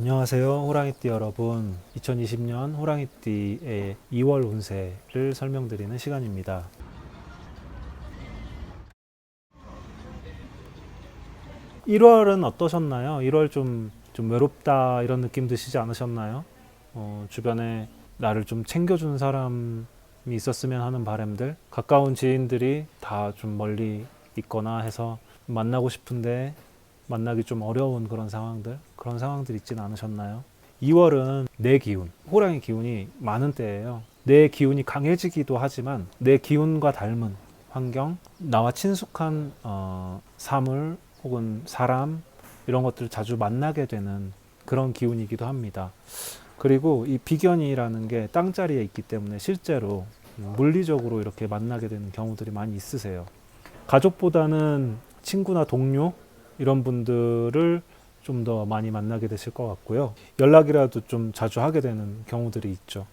안녕하세요, 호랑이띠 여러분. 2020년 호랑이띠의 2월 운세를 설명드리는 시간입니다. 1월은 어떠셨나요? 1월 좀 외롭다 이런 느낌 드시지 않으셨나요? 주변에 나를 좀 챙겨준 사람이 있었으면 하는 바람들, 가까운 지인들이 다 좀 멀리 있거나 해서 만나고 싶은데 만나기 좀 어려운 그런 상황들 있지는 않으셨나요? 2월은 내 기운, 호랑이 기운이 많은 때예요. 내 기운이 강해지기도 하지만 내 기운과 닮은 환경, 나와 친숙한 사물 혹은 사람 이런 것들을 자주 만나게 되는 그런 기운이기도 합니다. 그리고 이 비견이라는 게 땅자리에 있기 때문에 실제로 물리적으로 이렇게 만나게 되는 경우들이 많이 있으세요. 가족보다는 친구나 동료 이런 분들을 좀 더 많이 만나게 되실 것 같고요. 연락이라도 좀 자주 하게 되는 경우들이 있죠.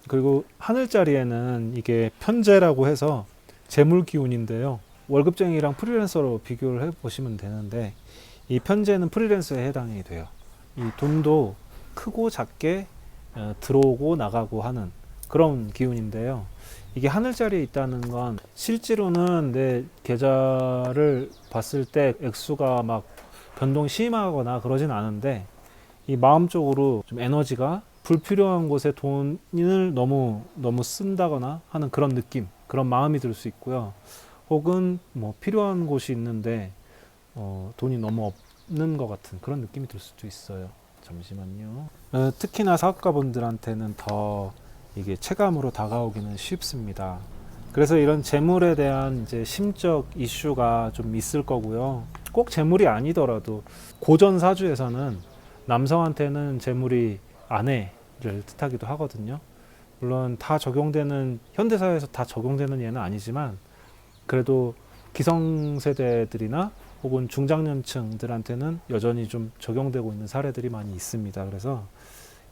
그리고 하늘자리에는 이게 편재라고 해서 재물 기운인데요. 월급쟁이랑 프리랜서로 비교를 해보시면 되는데 이 편재는 프리랜서에 해당이 돼요. 이 돈도 크고 작게 들어오고 나가고 하는 그런 기운인데요. 이게 하늘자리에 있다는 건 실제로는 내 계좌를 봤을 때 액수가 막 변동이 심하거나 그러진 않은데 이 마음적으로 좀 에너지가 불필요한 곳에 돈을 너무 쓴다거나 하는 그런 느낌, 그런 마음이 들 수 있고요. 혹은 뭐 필요한 곳이 있는데 돈이 너무 없는 것 같은 그런 느낌이 들 수도 있어요. 잠시만요. 특히나 사업가분들한테는 더 이게 체감으로 다가오기는 쉽습니다. 그래서 이런 재물에 대한 이제 심적 이슈가 좀 있을 거고요. 꼭 재물이 아니더라도 고전 사주에서는 남성한테는 재물이 아내를 뜻하기도 하거든요. 물론 다 적용되는 현대사회에서 다 적용되는 예는 아니지만 그래도 기성세대들이나 혹은 중장년층들한테는 여전히 좀 적용되고 있는 사례들이 많이 있습니다. 그래서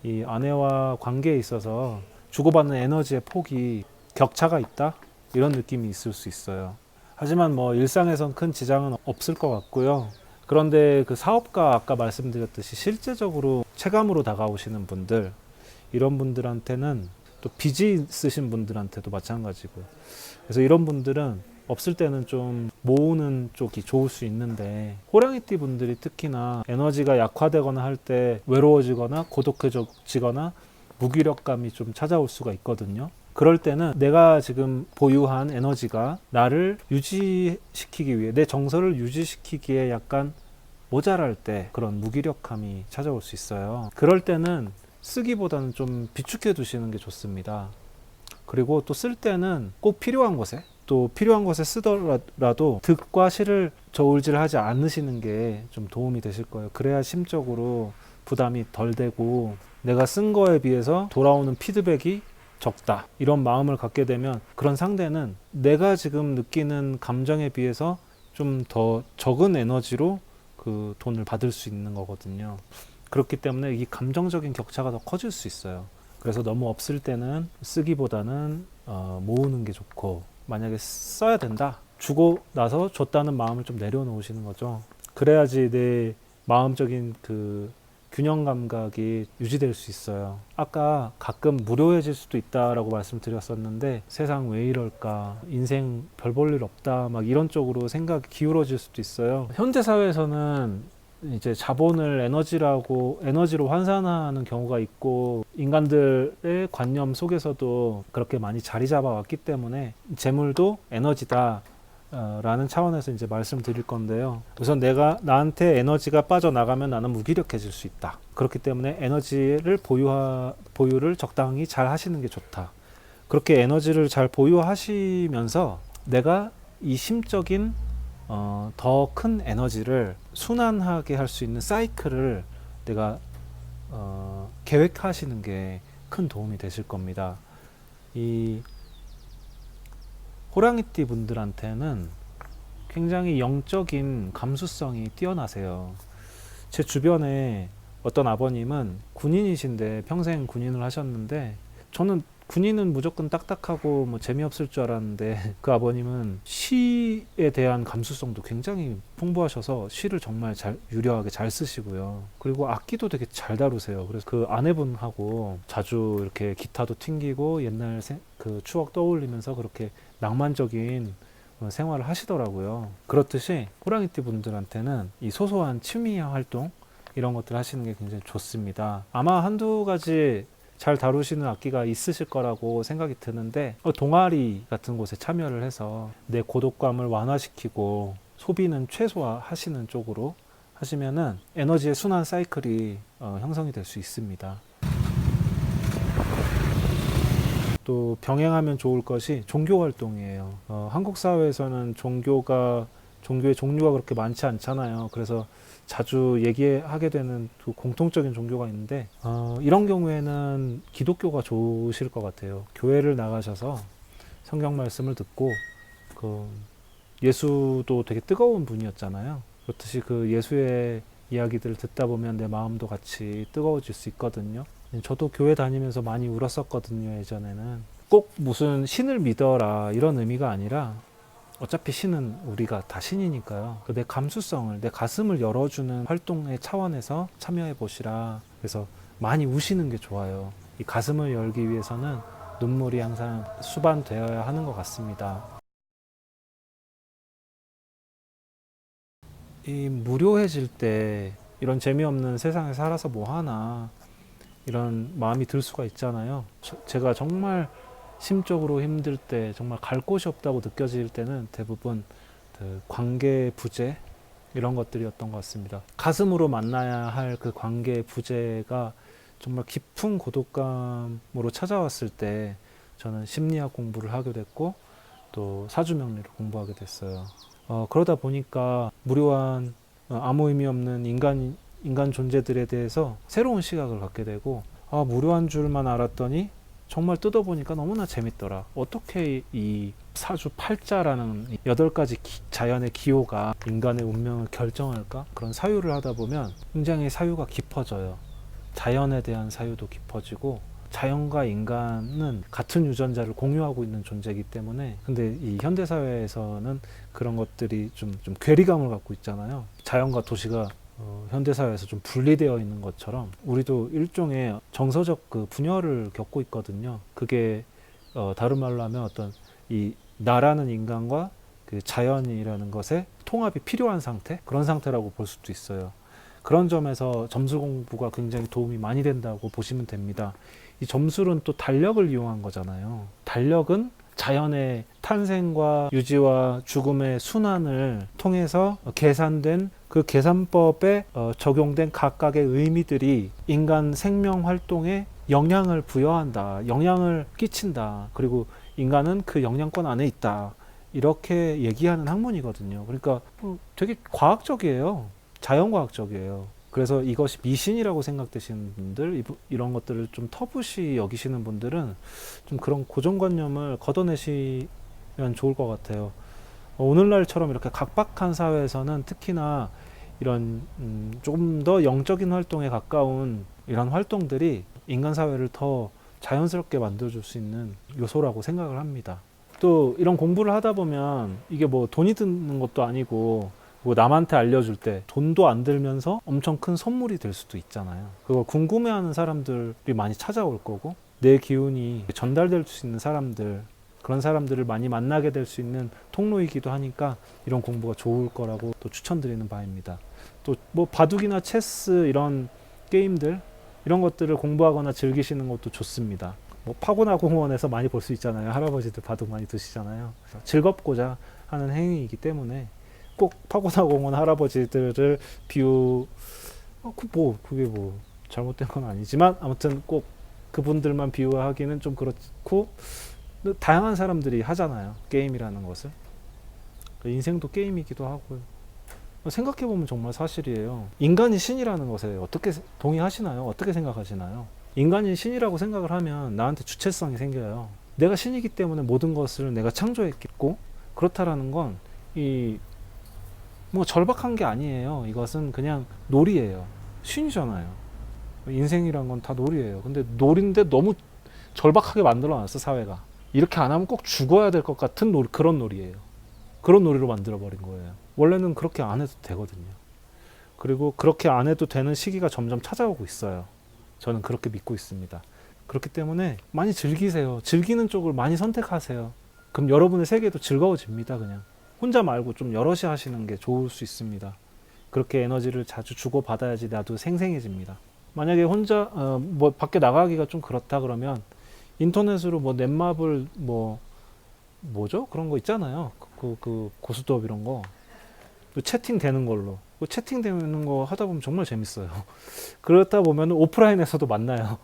이 아내와 관계에 있어서 주고받는 에너지의 폭이 격차가 있다? 이런 느낌이 있을 수 있어요. 하지만 뭐 일상에선 큰 지장은 없을 것 같고요. 그런데 그 사업가 아까 말씀드렸듯이 실제적으로 체감으로 다가오시는 분들, 이런 분들한테는 또 빚이 있으신 분들한테도 마찬가지고요. 그래서 이런 분들은 없을 때는 좀 모으는 쪽이 좋을 수 있는데 호랑이띠 분들이 특히나 에너지가 약화되거나 할 때 외로워지거나 고독해지거나 무기력감이 좀 찾아올 수가 있거든요. 그럴 때는 내가 지금 보유한 에너지가 나를 유지시키기 위해 내 정서를 유지시키기에 약간 모자랄 때 그런 무기력함이 찾아올 수 있어요. 그럴 때는 쓰기보다는 좀 비축해 두시는 게 좋습니다. 그리고 또 쓸 때는 꼭 필요한 곳에 또 필요한 곳에 쓰더라도 득과 실을 저울질하지 않으시는 게 좀 도움이 되실 거예요. 그래야 심적으로 부담이 덜 되고 내가 쓴 거에 비해서 돌아오는 피드백이 적다 이런 마음을 갖게 되면 그런 상대는 내가 지금 느끼는 감정에 비해서 좀 더 적은 에너지로 그 돈을 받을 수 있는 거거든요. 그렇기 때문에 이 감정적인 격차가 더 커질 수 있어요. 그래서 너무 없을 때는 쓰기보다는 모으는 게 좋고, 만약에 써야 된다 주고 나서 줬다는 마음을 좀 내려놓으시는 거죠. 그래야지 내 마음적인 그 균형 감각이 유지될 수 있어요. 아까 가끔 무료해질 수도 있다라고 말씀드렸었는데 세상 왜 이럴까, 인생 별 볼 일 없다, 막 이런 쪽으로 생각이 기울어질 수도 있어요. 현대 사회에서는 이제 자본을 에너지로 환산하는 경우가 있고 인간들의 관념 속에서도 그렇게 많이 자리 잡아왔기 때문에 재물도 에너지다 라는 차원에서 이제 말씀드릴 건데요. 우선 나한테 에너지가 빠져나가면 나는 무기력해질 수 있다. 그렇기 때문에 에너지를 보유를 적당히 잘 하시는 게 좋다. 그렇게 에너지를 잘 보유하시면서 내가 이 심적인 더 큰 에너지를 순환하게 할 수 있는 사이클을 내가 계획하시는 게 큰 도움이 되실 겁니다. 이 호랑이띠 분들한테는 굉장히 영적인 감수성이 뛰어나세요. 제 주변에 어떤 아버님은 군인이신데 평생 군인을 하셨는데 저는 군인은 무조건 딱딱하고 뭐 재미없을 줄 알았는데 그 아버님은 시에 대한 감수성도 굉장히 풍부하셔서 시를 정말 잘 유려하게 잘 쓰시고요. 그리고 악기도 되게 잘 다루세요. 그래서 그 아내분하고 자주 이렇게 기타도 튕기고 옛날 그 추억 떠올리면서 그렇게 낭만적인 생활을 하시더라고요. 그렇듯이 호랑이띠 분들한테는 이 소소한 취미 활동 이런 것들 하시는 게 굉장히 좋습니다. 아마 한두 가지 잘 다루시는 악기가 있으실 거라고 생각이 드는데 동아리 같은 곳에 참여를 해서 내 고독감을 완화시키고 소비는 최소화하시는 쪽으로 하시면은 에너지의 순환 사이클이 형성이 될 수 있습니다. 또 병행하면 좋을 것이 종교 활동이에요. 한국 사회에서는 종교의 종류가 그렇게 많지 않잖아요. 그래서 자주 얘기하게 되는 그 공통적인 종교가 있는데 이런 경우에는 기독교가 좋으실 것 같아요. 교회를 나가셔서 성경 말씀을 듣고 그 예수도 되게 뜨거운 분이었잖아요. 그렇듯이 그 예수의 이야기들을 듣다 보면 내 마음도 같이 뜨거워질 수 있거든요. 저도 교회 다니면서 많이 울었었거든요. 예전에는 꼭 무슨 신을 믿어라 이런 의미가 아니라 어차피 신은 우리가 다 신이니까요. 내 감수성을, 내 가슴을 열어주는 활동의 차원에서 참여해 보시라. 그래서 많이 우시는 게 좋아요. 이 가슴을 열기 위해서는 눈물이 항상 수반되어야 하는 것 같습니다. 이 무료해질 때 이런 재미없는 세상에 살아서 뭐 하나 이런 마음이 들 수가 있잖아요. 제가 정말 심적으로 힘들 때, 정말 갈 곳이 없다고 느껴질 때는 대부분 그 관계 부재 이런 것들이었던 것 같습니다. 가슴으로 만나야 할 그 관계 부재가 정말 깊은 고독감으로 찾아왔을 때 저는 심리학 공부를 하게 됐고 또 사주명리를 공부하게 됐어요. 그러다 보니까 무료한 아무 의미 없는 인간 존재들에 대해서 새로운 시각을 갖게 되고 무료한 줄만 알았더니 정말 뜯어보니까 너무나 재밌더라. 어떻게 이 사주 팔자라는 8가지 자연의 기호가 인간의 운명을 결정할까? 그런 사유를 하다 보면 굉장히 사유가 깊어져요. 자연에 대한 사유도 깊어지고 자연과 인간은 같은 유전자를 공유하고 있는 존재이기 때문에 근데 이 현대사회에서는 그런 것들이 좀 괴리감을 갖고 있잖아요. 자연과 도시가 현대사회에서 좀 분리되어 있는 것처럼 우리도 일종의 정서적 그 분열을 겪고 있거든요. 그게 다른 말로 하면 어떤 이 나라는 인간과 그 자연이라는 것의 통합이 필요한 상태? 그런 상태라고 볼 수도 있어요. 그런 점에서 점술 공부가 굉장히 도움이 많이 된다고 보시면 됩니다. 이 점술은 또 달력을 이용한 거잖아요. 달력은 자연의 탄생과 유지와 죽음의 순환을 통해서 계산된 그 계산법에 적용된 각각의 의미들이 인간 생명 활동에 영향을 부여한다, 영향을 끼친다. 그리고 인간은 그 영향권 안에 있다. 이렇게 얘기하는 학문이거든요. 그러니까 되게 과학적이에요. 자연과학적이에요. 그래서 이것이 미신이라고 생각되시는 분들, 이런 것들을 좀 터부시 여기시는 분들은 좀 그런 고정관념을 걷어내시면 좋을 것 같아요. 오늘날처럼 이렇게 각박한 사회에서는 특히나 이런 조금 더 영적인 활동에 가까운 이런 활동들이 인간 사회를 더 자연스럽게 만들어줄 수 있는 요소라고 생각을 합니다. 또 이런 공부를 하다 보면 이게 뭐 돈이 드는 것도 아니고 뭐 남한테 알려줄 때 돈도 안 들면서 엄청 큰 선물이 될 수도 있잖아요. 그거 궁금해하는 사람들이 많이 찾아올 거고 내 기운이 전달될 수 있는 사람들, 그런 사람들을 많이 만나게 될 수 있는 통로이기도 하니까 이런 공부가 좋을 거라고 또 추천드리는 바입니다. 또 뭐 바둑이나 체스 이런 게임들 이런 것들을 공부하거나 즐기시는 것도 좋습니다. 뭐 파고나 공원에서 많이 볼 수 있잖아요. 할아버지들 바둑 많이 두시잖아요. 즐겁고자 하는 행위이기 때문에 꼭 파고나 공원 할아버지들을 그게 뭐 잘못된 건 아니지만 아무튼 꼭 그분들만 비유하기는 좀 그렇고 다양한 사람들이 하잖아요. 게임이라는 것을. 인생도 게임이기도 하고요. 생각해보면 정말 사실이에요. 인간이 신이라는 것에 어떻게 동의하시나요? 어떻게 생각하시나요? 인간이 신이라고 생각을 하면 나한테 주체성이 생겨요. 내가 신이기 때문에 모든 것을 내가 창조했겠고 그렇다라는 건 뭐 절박한 게 아니에요. 이것은 그냥 놀이예요. 신이잖아요. 인생이란 건 다 놀이예요. 근데 놀인데 너무 절박하게 만들어놨어 사회가. 이렇게 안 하면 꼭 죽어야 될 것 같은 그런 놀이예요. 그런 놀이로 만들어버린 거예요. 원래는 그렇게 안 해도 되거든요. 그리고 그렇게 안 해도 되는 시기가 점점 찾아오고 있어요. 저는 그렇게 믿고 있습니다. 그렇기 때문에 많이 즐기세요. 즐기는 쪽을 많이 선택하세요. 그럼 여러분의 세계도 즐거워집니다. 그냥 혼자 말고 좀 여럿이 하시는 게 좋을 수 있습니다. 그렇게 에너지를 자주 주고받아야지 나도 생생해집니다. 만약에 혼자 뭐 밖에 나가기가 좀 그렇다 그러면 인터넷으로 뭐 넷마블 뭐죠? 그런 거 있잖아요. 그 고스톱 이런 거 채팅 되는 걸로 채팅 되는 거 하다 보면 정말 재밌어요. 그렇다 보면 오프라인에서도 만나요.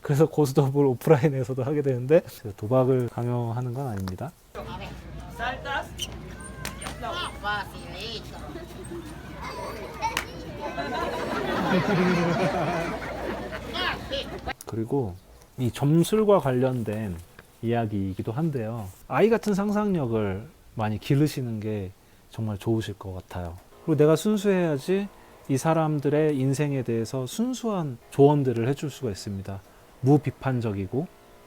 그래서 고스톱을 오프라인에서도 하게 되는데 도박을 강요하는 건 아닙니다. 그리고 이 점술과 관련된 이야기이기도 한데요. 아이 같은 상상력을 많이 기르시는 게 정말 좋으실 것 같아요. 그리고 내가 순수해야지 이 사람들의 인생에 대해서 순수한 조언들을 해줄 수가 있습니다. 무비판적이고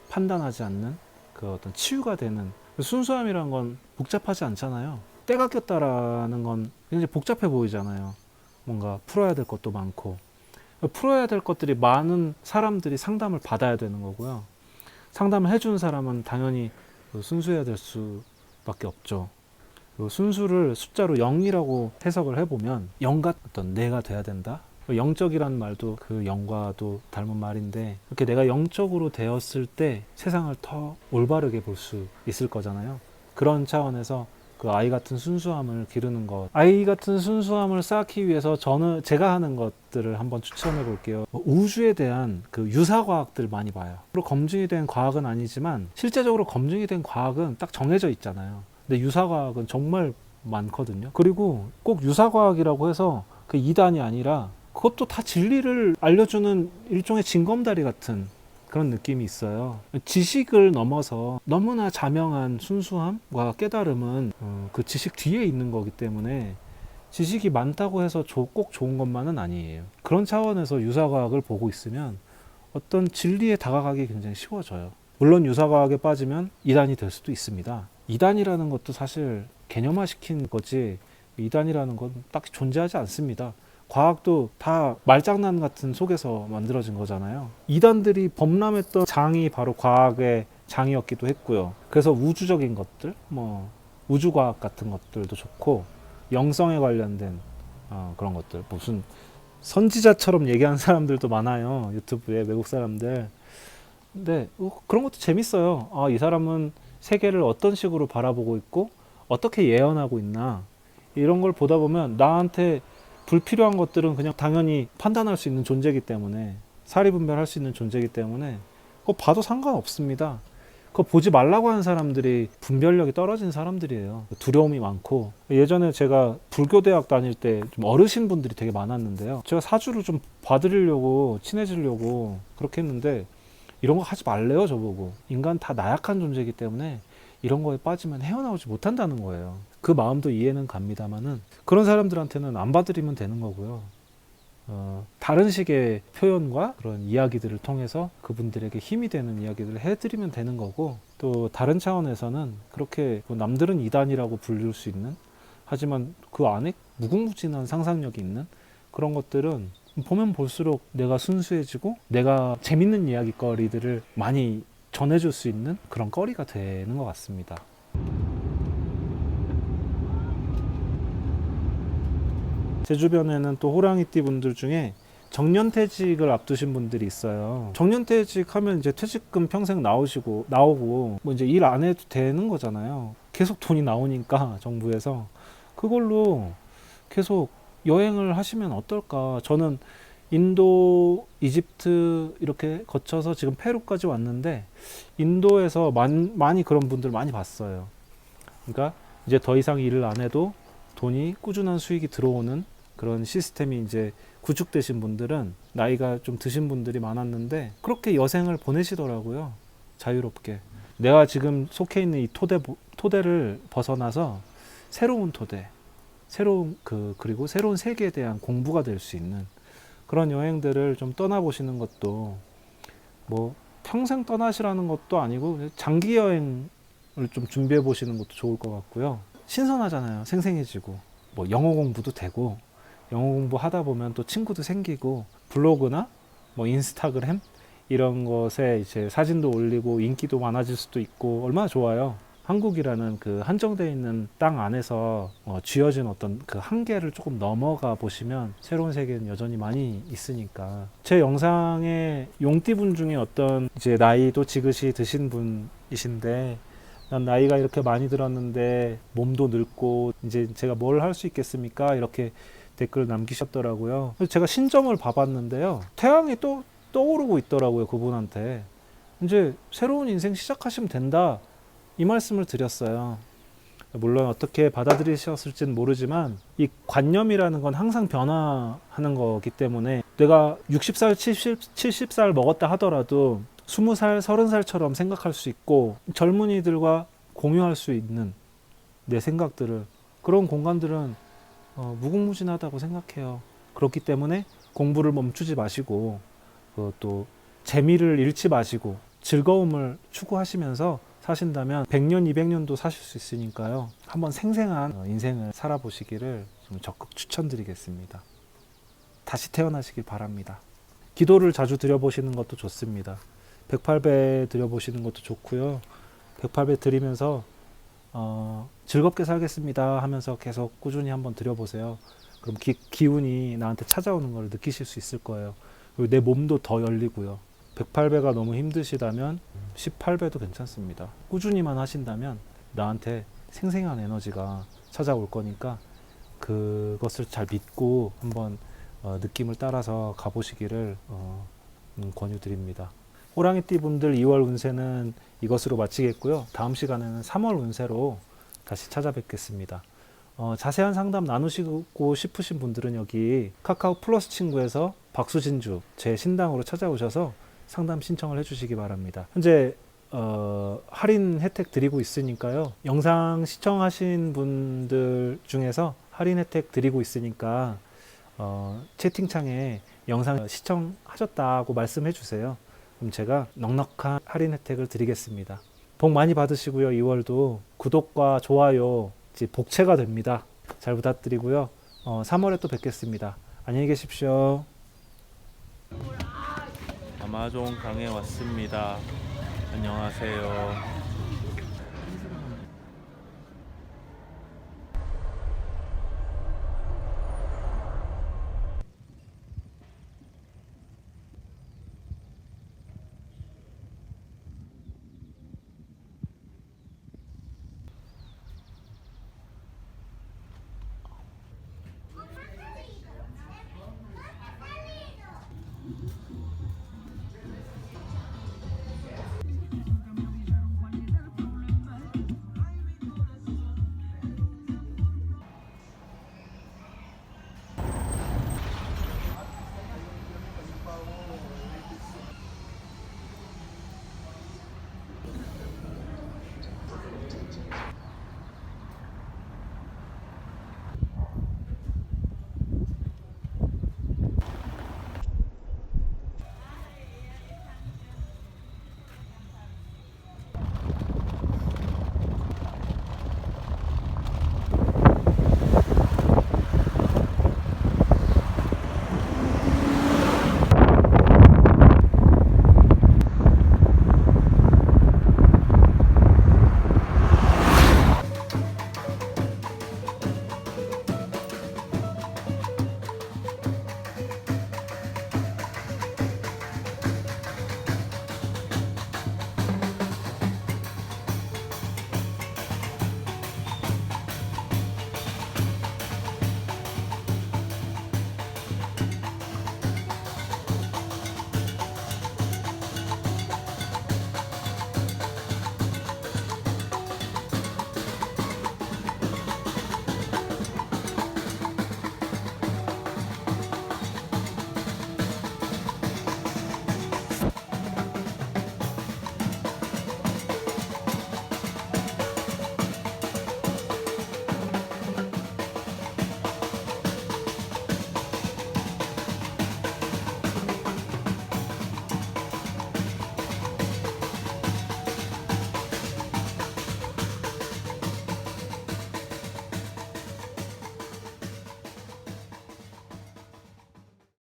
판단하지 않는 그 어떤 치유가 되는 순수함이란 건 복잡하지 않잖아요. 때가 꼈다라는 건 굉장히 복잡해 보이잖아요. 뭔가 풀어야 될 것도 많고 풀어야 될 것들이 많은 사람들이 상담을 받아야 되는 거고요. 상담을 해주는 사람은 당연히 순수해야 될 수밖에 없죠. 순수를 숫자로 0이라고 해석을 해보면 영과 어떤 내가 돼야 된다. 영적이란 말도 그 영과도 닮은 말인데 이렇게 내가 영적으로 되었을 때 세상을 더 올바르게 볼 수 있을 거잖아요. 그런 차원에서 그 아이 같은 순수함을 기르는 것, 아이 같은 순수함을 쌓기 위해서 제가 하는 것들을 한번 추천해 볼게요. 우주에 대한 그 유사과학들 많이 봐요. 검증이 된 과학은 아니지만 실제적으로 검증이 된 과학은 딱 정해져 있잖아요. 근데 유사과학은 정말 많거든요. 그리고 꼭 유사과학이라고 해서 그 이단이 아니라 그것도 다 진리를 알려주는 일종의 징검다리 같은 그런 느낌이 있어요. 지식을 넘어서 너무나 자명한 순수함과 깨달음은 그 지식 뒤에 있는 거기 때문에 지식이 많다고 해서 꼭 좋은 것만은 아니에요. 그런 차원에서 유사과학을 보고 있으면 어떤 진리에 다가가기 굉장히 쉬워져요. 물론 유사과학에 빠지면 이단이 될 수도 있습니다. 이단이라는 것도 사실 개념화시킨 거지 이단이라는 건 딱히 존재하지 않습니다. 과학도 다 말장난 같은 속에서 만들어진 거잖아요. 이단들이 범람했던 장이 바로 과학의 장이었기도 했고요. 그래서 우주적인 것들, 우주과학 같은 것들도 좋고 영성에 관련된 그런 것들, 무슨 선지자처럼 얘기하는 사람들도 많아요. 유튜브에 외국 사람들. 근데 그런 것도 재밌어요. 이 사람은 세계를 어떤 식으로 바라보고 있고 어떻게 예언하고 있나 이런 걸 보다 보면 나한테 불필요한 것들은 그냥 당연히 판단할 수 있는 존재이기 때문에 사리분별할 수 있는 존재이기 때문에 그거 봐도 상관없습니다. 그거 보지 말라고 하는 사람들이 분별력이 떨어진 사람들이에요. 두려움이 많고 예전에 제가 불교대학 다닐 때 좀 어르신 분들이 되게 많았는데요. 제가 사주를 좀 봐드리려고 친해지려고 그렇게 했는데 이런 거 하지 말래요 저보고. 인간 다 나약한 존재이기 때문에 이런 거에 빠지면 헤어나오지 못한다는 거예요. 그 마음도 이해는 갑니다만은 그런 사람들한테는 안 봐드리면 되는 거고요. 다른 식의 표현과 그런 이야기들을 통해서 그분들에게 힘이 되는 이야기들을 해드리면 되는 거고 또 다른 차원에서는 그렇게 남들은 이단이라고 불릴 수 있는 하지만 그 안에 무궁무진한 상상력이 있는 그런 것들은 보면 볼수록 내가 순수해지고 내가 재밌는 이야기거리들을 많이 전해줄 수 있는 그런 거리가 되는 것 같습니다. 제 주변에는 또 호랑이띠 분들 중에 정년퇴직을 앞두신 분들이 있어요. 정년퇴직하면 이제 퇴직금 평생 나오고 뭐 이제 일 안 해도 되는 거잖아요. 계속 돈이 나오니까 정부에서 그걸로 계속 여행을 하시면 어떨까. 저는 인도, 이집트 이렇게 거쳐서 지금 페루까지 왔는데 인도에서 많이 그런 분들 많이 봤어요. 그러니까 이제 더 이상 일을 안 해도 돈이 꾸준한 수익이 들어오는 그런 시스템이 이제 구축되신 분들은 나이가 좀 드신 분들이 많았는데 그렇게 여생을 보내시더라고요. 자유롭게. 내가 지금 속해 있는 이 토대를 벗어나서 새로운 토대, 그리고 새로운 세계에 대한 공부가 될 수 있는 그런 여행들을 좀 떠나보시는 것도 뭐 평생 떠나시라는 것도 아니고 장기 여행을 좀 준비해 보시는 것도 좋을 것 같고요. 신선하잖아요. 생생해지고 뭐 영어 공부도 되고 영어 공부 하다 보면 또 친구도 생기고 블로그나 뭐 인스타그램 이런 것에 이제 사진도 올리고 인기도 많아질 수도 있고 얼마나 좋아요. 한국이라는 그 한정되어 있는 땅 안에서 쥐어진 어떤 그 한계를 조금 넘어가 보시면 새로운 세계는 여전히 많이 있으니까. 제 영상에 용띠분 중에 어떤 이제 나이도 지긋이 드신 분이신데, 난 나이가 이렇게 많이 들었는데 몸도 늙고 이제 제가 뭘 할 수 있겠습니까? 이렇게 댓글 남기셨더라고요. 그래서 제가 신점을 봐봤는데요. 태양이 또 떠오르고 있더라고요. 그분한테. 이제 새로운 인생 시작하시면 된다. 이 말씀을 드렸어요. 물론 어떻게 받아들이셨을지는 모르지만 이 관념이라는 건 항상 변화하는 거기 때문에 내가 60살, 70살 먹었다 하더라도 20살, 30살처럼 생각할 수 있고 젊은이들과 공유할 수 있는 내 생각들을, 그런 공간들은 무궁무진하다고 생각해요. 그렇기 때문에 공부를 멈추지 마시고 또 재미를 잃지 마시고 즐거움을 추구하시면서 사신다면 100년, 200년도 사실 수 있으니까요. 한번 생생한 인생을 살아보시기를 좀 적극 추천드리겠습니다. 다시 태어나시길 바랍니다. 기도를 자주 드려보시는 것도 좋습니다. 108배 드려보시는 것도 좋고요. 108배 드리면서 즐겁게 살겠습니다 하면서 계속 꾸준히 한번 드려보세요. 그럼 기운이 나한테 찾아오는 걸 느끼실 수 있을 거예요. 그리고 내 몸도 더 열리고요. 108배가 너무 힘드시다면 18배도 괜찮습니다. 꾸준히만 하신다면 나한테 생생한 에너지가 찾아올 거니까 그것을 잘 믿고 한번 느낌을 따라서 가보시기를 권유드립니다. 호랑이띠 분들 2월 운세는 이것으로 마치겠고요. 다음 시간에는 3월 운세로 다시 찾아뵙겠습니다. 자세한 상담 나누시고 싶으신 분들은 여기 카카오 플러스 친구에서 박수진주 제 신당으로 찾아오셔서 상담 신청을 해주시기 바랍니다. 현재 할인 혜택 드리고 있으니까요. 영상 시청하신 분들 중에서 할인 혜택 드리고 있으니까 채팅창에 영상 시청하셨다고 말씀해 주세요. 그럼 제가 넉넉한 할인 혜택을 드리겠습니다. 복 많이 받으시고요. 2월도 구독과 좋아요 복채가 됩니다. 잘 부탁드리고요. 3월에 또 뵙겠습니다. 안녕히 계십시오. 아마존 강에 왔습니다. 안녕하세요.